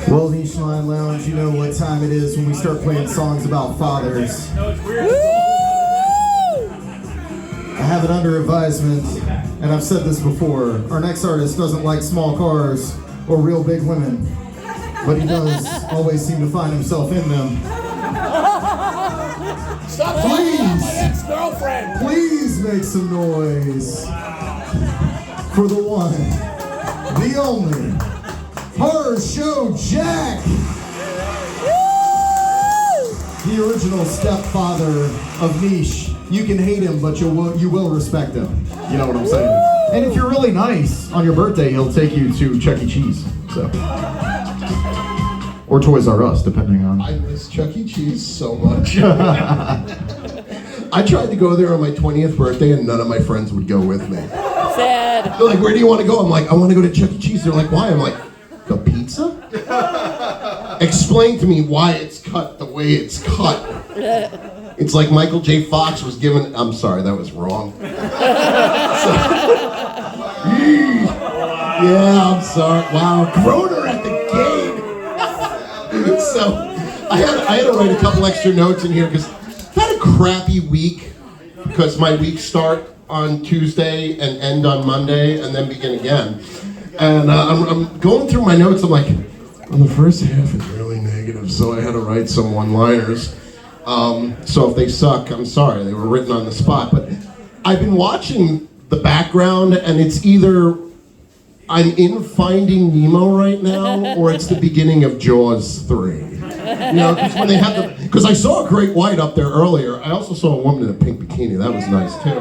Well, the Line Lounge, you know what time it is when we start playing songs about fathers. I have it under advisement, and I've said this before, our next artist doesn't like small cars or real big women, but he does always seem to find himself in them. Stop talking about my ex-girlfriend! Please make some noise for the one, the only, Horror Show Jack! The original stepfather of Niche. You can hate him, but you will respect him. You know what I'm saying? And if you're really nice on your birthday, he'll take you to Chuck E. Cheese. So, or Toys R Us, depending on. I miss Chuck E. Cheese so much. I tried to go there on my 20th birthday, and none of my friends would go with me. Sad. They're like, "Where do you want to go?" I'm like, "I want to go to Chuck E. Cheese." They're like, "Why?" I'm like, "The pizza?" Explain to me why it's cut the way it's cut. It's like Michael J. Fox was given. I'm sorry, that was wrong. Yeah, I'm sorry. Wow, Groner at the gate. So I had to write a couple extra notes in here because I had a crappy week because my weeks start on Tuesday and end on Monday and then begin again. And I'm going through my notes. I'm like, well, the first half is really negative, so I had to write some one-liners. So if they suck, I'm sorry. They were written on the spot. But I've been watching the background, and it's either I'm in Finding Nemo right now, or it's the beginning of Jaws 3. You know, because when they have because I saw a great white up there earlier. I also saw a woman in a pink bikini. That was nice too.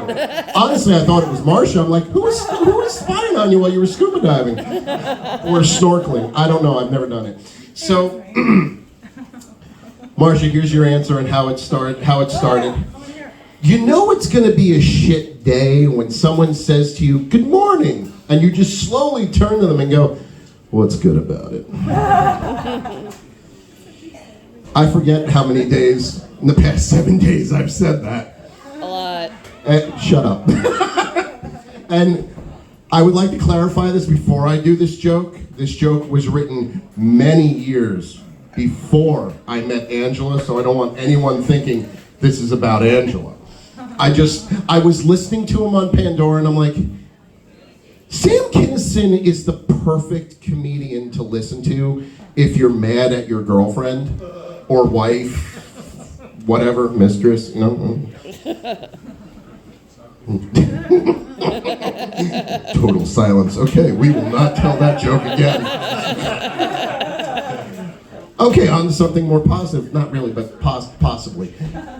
Honestly, I thought it was Marsha. I'm like, who was spying on you while you were scuba diving or snorkeling? I don't know. I've never done it. So, Marsha, here's your answer and how it started. You know it's going to be a shit day when someone says to you, "Good morning," and you just slowly turn to them and go, "What's good about it?" I forget how many days in the past 7 days I've said that. A lot. Shut up. And I would like to clarify this before I do this joke. This joke was written many years before I met Angela, so I don't want anyone thinking this is about Angela. I was listening to him on Pandora and I'm like, Sam Kinison is the perfect comedian to listen to if you're mad at your girlfriend or wife, whatever, mistress, you know. Total silence. Okay, we will not tell that joke again. Okay, on to something more positive. Not really, but possibly.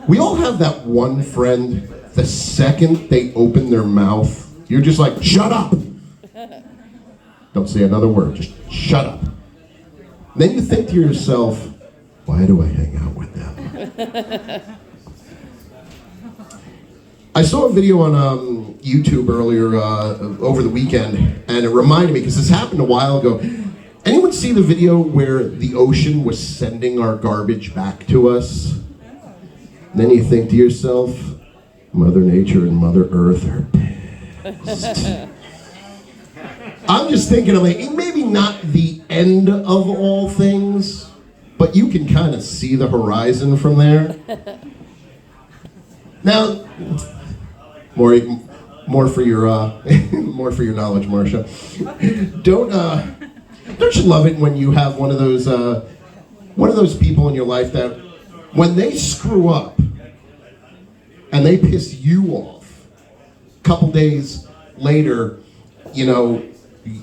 We all have that one friend, the second they open their mouth, you're just like, shut up! Don't say another word, just shut up. Then you think to yourself, why do I hang out with them? I saw a video on YouTube earlier over the weekend, and it reminded me, because this happened a while ago. Anyone see the video where the ocean was sending our garbage back to us? And then you think to yourself, Mother Nature and Mother Earth are pissed. I'm just thinking, I'm like, maybe not the end of all things, but you can kind of see the horizon from there. Now, more for your knowledge, Marcia. Don't you love it when you have one of those people in your life that when they screw up and they piss you off, a couple days later, you know,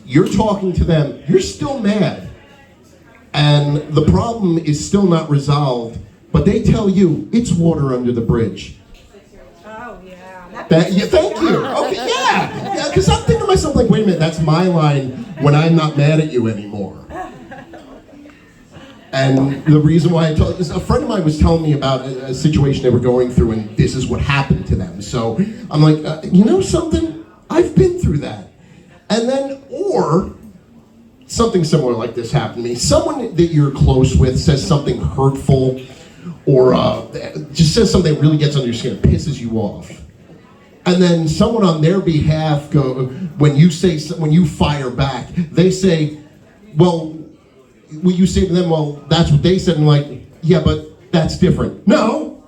you're talking to them, you're still mad, and the problem is still not resolved, but they tell you it's water under the bridge. Oh, yeah. Thank you. Okay, yeah, because I'm thinking to myself, like, wait a minute, that's my line when I'm not mad at you anymore. And the reason why a friend of mine was telling me about a situation they were going through, and this is what happened to them. So I'm like, you know something? I've been through that. And then, or something similar like this happened to me. Someone that you're close with says something hurtful, or just says something that really gets under your skin, pisses you off. And then someone on their behalf when you fire back, they say, well, you say to them, well, that's what they said, and I'm like, yeah, but that's different. No,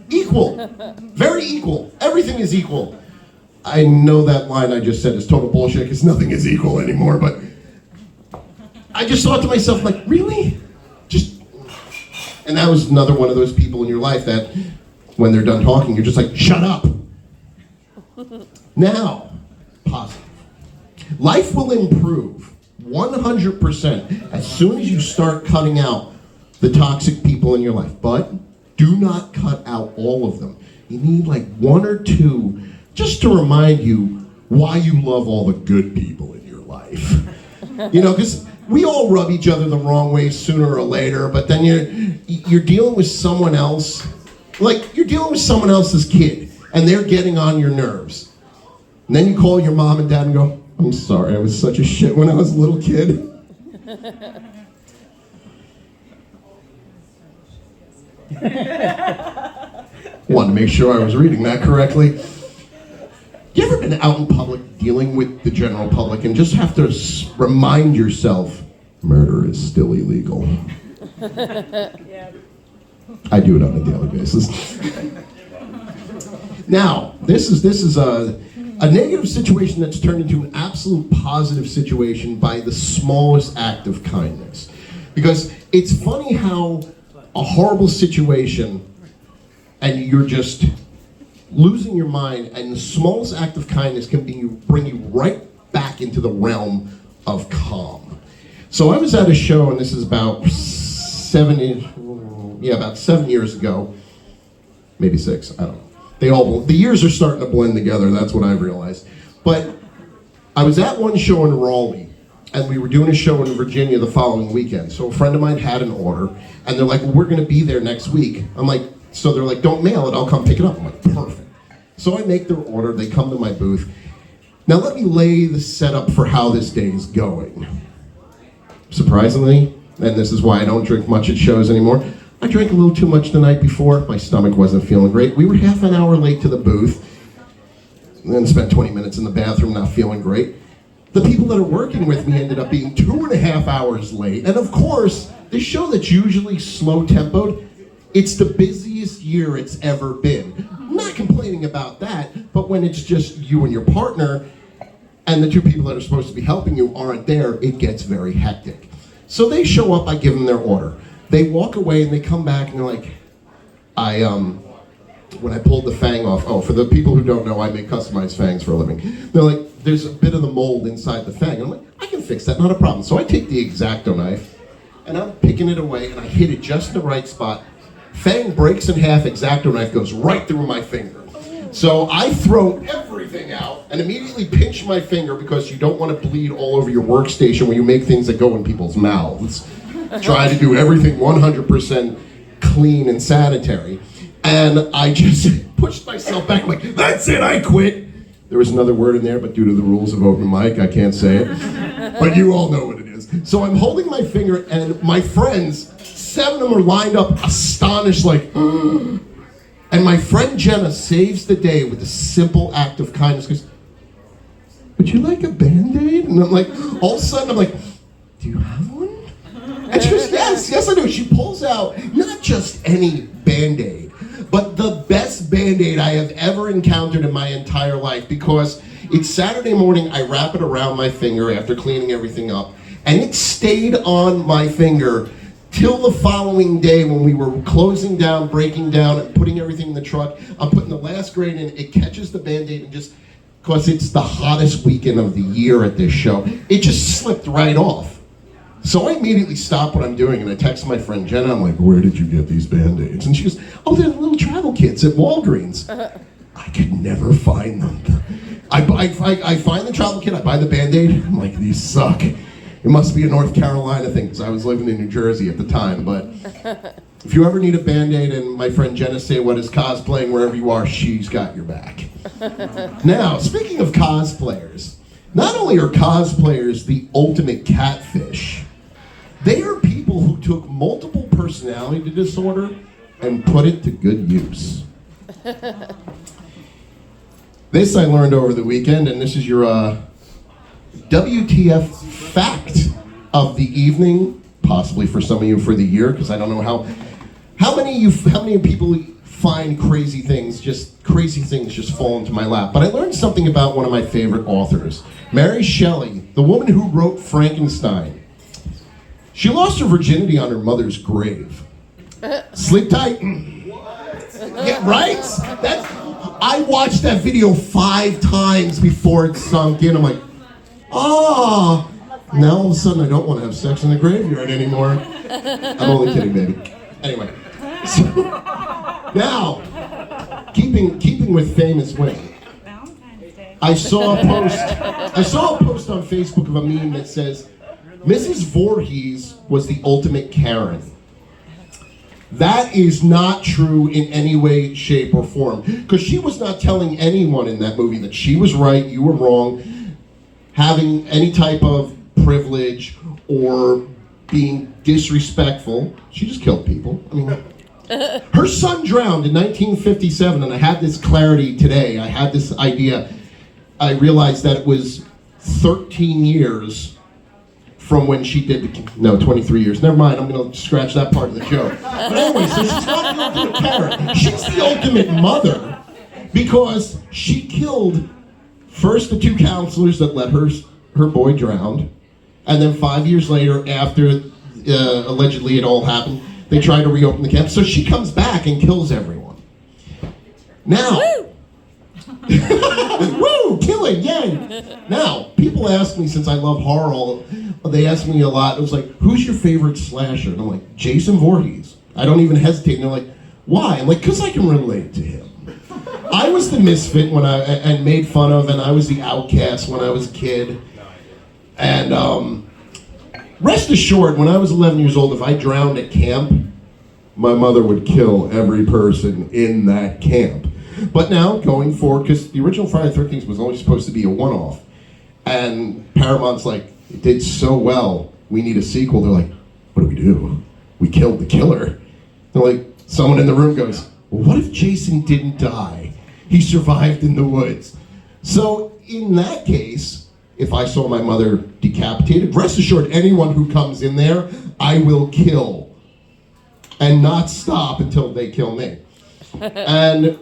equal, very equal. Everything is equal. I know that line I just said is total bullshit because nothing is equal anymore, but I just thought to myself, like, really? And that was another one of those people in your life that when they're done talking, you're just like, shut up. Now, positive. Life will improve 100% as soon as you start cutting out the toxic people in your life. But do not cut out all of them. You need like one or two just to remind you why you love all the good people in your life. You know, because we all rub each other the wrong way sooner or later, but then you're dealing with someone else. Like, you're dealing with someone else's kid, and they're getting on your nerves. And then you call your mom and dad and go, I'm sorry, I was such a shit when I was a little kid. Wanted to make sure I was reading that correctly. You ever been out in public dealing with the general public and just have to remind yourself, murder is still illegal? Yeah. I do it on a daily basis. Now, this is a negative situation that's turned into an absolute positive situation by the smallest act of kindness. Because it's funny how a horrible situation and you're just losing your mind, and the smallest act of kindness can bring you right back into the realm of calm. So I was at a show, and this is about 7 years ago, maybe 6, I don't know. The years are starting to blend together, that's what I've realized. But I was at one show in Raleigh, and we were doing a show in Virginia the following weekend. So a friend of mine had an order, and they're like, well, we're gonna be there next week. I'm like, so they're like, don't mail it, I'll come pick it up. I'm like, perfect. So I make their order, they come to my booth. Now let me lay the setup for how this day is going. Surprisingly, and this is why I don't drink much at shows anymore, I drank a little too much the night before, my stomach wasn't feeling great. We were half an hour late to the booth, and then spent 20 minutes in the bathroom not feeling great. The people that are working with me ended up being 2.5 hours late, and of course, this show that's usually slow-tempoed, it's the busiest year it's ever been. I'm not complaining about that, but when it's just you and your partner, and the two people that are supposed to be helping you aren't there, it gets very hectic. So they show up, I give them their order. They walk away and they come back and they're like, when I pulled the fang off, for the people who don't know, I make customized fangs for a living. They're like, there's a bit of the mold inside the fang. And I'm like, I can fix that, not a problem. So I take the X-Acto knife and I'm picking it away and I hit it just in the right spot. Fang breaks in half, X-Acto knife goes right through my finger. So I throw everything out and immediately pinch my finger because you don't want to bleed all over your workstation when you make things that go in people's mouths. Try to do everything 100% clean and sanitary. And I just pushed myself back, like, that's it, I quit. There was another word in there, but due to the rules of open mic, I can't say it. But you all know what it is. So I'm holding my finger, and my friends, 7 of them are lined up, astonished, like, ugh. And my friend Jenna saves the day with a simple act of kindness. Goes, would you like a Band-Aid? And I'm like, all of a sudden, I'm like, do you have one? And she goes, yes, I do. She pulls out not just any Band-Aid, but the best Band-Aid I have ever encountered in my entire life, because it's Saturday morning, I wrap it around my finger after cleaning everything up, and it stayed on my finger till the following day when we were closing down, breaking down, and putting everything in the truck. I'm putting the last grade in, it catches the Band-Aid and just, because it's the hottest weekend of the year at this show, it just slipped right off. So I immediately stop what I'm doing and I text my friend Jenna. I'm like, where did you get these Band-Aids? And she goes, oh, they're little travel kits at Walgreens. I could never find them. I find the travel kit, I buy the Band-Aid. I'm like, these suck. It must be a North Carolina thing because I was living in New Jersey at the time. But if you ever need a Band-Aid and my friend Jenna say what is cosplaying wherever you are, she's got your back. Now, speaking of cosplayers, not only are cosplayers the ultimate catfish, they are people who took multiple personality disorder and put it to good use. This I learned over the weekend, and this is your WTF fact of the evening, possibly for some of you for the year, because I don't know how many people find crazy things just fall into my lap. But I learned something about one of my favorite authors, Mary Shelley, the woman who wrote Frankenstein. She lost her virginity on her mother's grave. Sleep tight. Yeah, right? I watched that video 5 times before it sunk in. I'm like, now all of a sudden I don't want to have sex in the graveyard anymore. I'm only kidding, baby. Anyway, so now, keeping with famous women, I saw a post on Facebook of a meme that says, Mrs. Voorhees was the ultimate Karen. That is not true in any way, shape, or form. Because she was not telling anyone in that movie that she was right, you were wrong, having any type of privilege or being disrespectful. She just killed people. I mean, her son drowned in 1957, and I had this clarity today. I had this idea. I realized that it was 13 years from when she did 23 years. Never mind, I'm going to scratch that part of the joke. But anyway, so she's not the ultimate parent. She's the ultimate mother because she killed first the 2 counselors that let her boy drown, and then 5 years later, after allegedly it all happened, they tried to reopen the camp. So she comes back and kills everyone. Now, woo, killing, yay! Now, people ask me, since I love horror, they ask me a lot, it was like, who's your favorite slasher? And I'm like, Jason Voorhees. I don't even hesitate. And they're like, why? I'm like, because I can relate to him. I was the misfit and made fun of, and I was the outcast when I was a kid. And rest assured, when I was 11 years old, if I drowned at camp, my mother would kill every person in that camp. But now, going forward, because the original Friday the 13th was only supposed to be a one-off, and Paramount's like, it did so well, we need a sequel. They're like, what do? We killed the killer. They're like, someone in the room goes, well, what if Jason didn't die? He survived in the woods. So, in that case, if I saw my mother decapitated, rest assured, anyone who comes in there, I will kill. And not stop until they kill me. And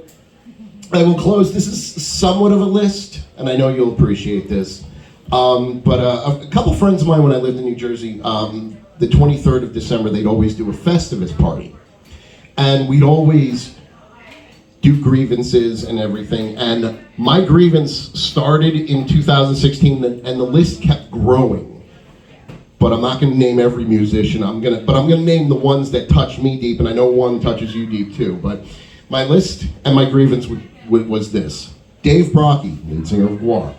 I will close. This is somewhat of a list, and I know you'll appreciate this. But a couple friends of mine when I lived in New Jersey, the 23rd of December, they'd always do a Festivus party. And we'd always do grievances and everything. And my grievance started in 2016, and the list kept growing. But I'm not going to name every musician. I'm going to name the ones that touch me deep, and I know one touches you deep too. But my list and my grievance was this: Dave Brockie, lead singer of War;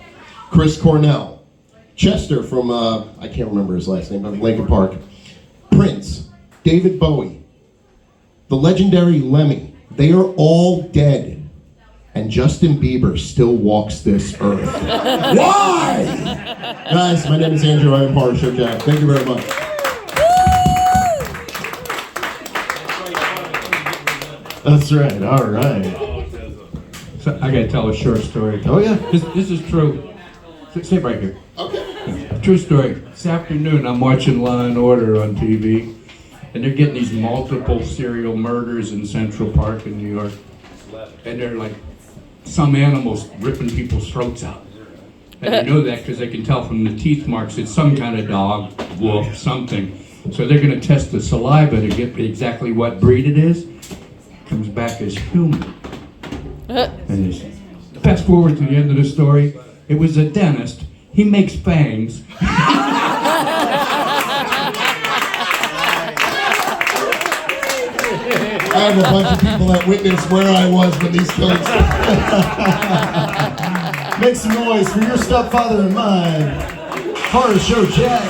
Chris Cornell; Chester from I can't remember his last name, but Linkin Park; Prince; David Bowie; the legendary Lemmy. They are all dead, and Justin Bieber still walks this earth. Why? Guys, my name is Andrew. I am part of Show Jack. Thank you very much. That's right. All right. So I gotta tell a short story. Oh yeah. This is true. Sit right here. Okay. True story. This afternoon I'm watching Law and Order on TV, and they're getting these multiple serial murders in Central Park in New York, and they're like some animals ripping people's throats out. And they know that because they can tell from the teeth marks it's some kind of dog, wolf, something. So they're going to test the saliva to get exactly what breed it is. Comes back as human. And fast forward to the end of the story. It was a dentist. He makes fangs. I have a bunch of people that witnessed where I was when these killings Make some noise for your stepfather and mine. Horror Show Jack.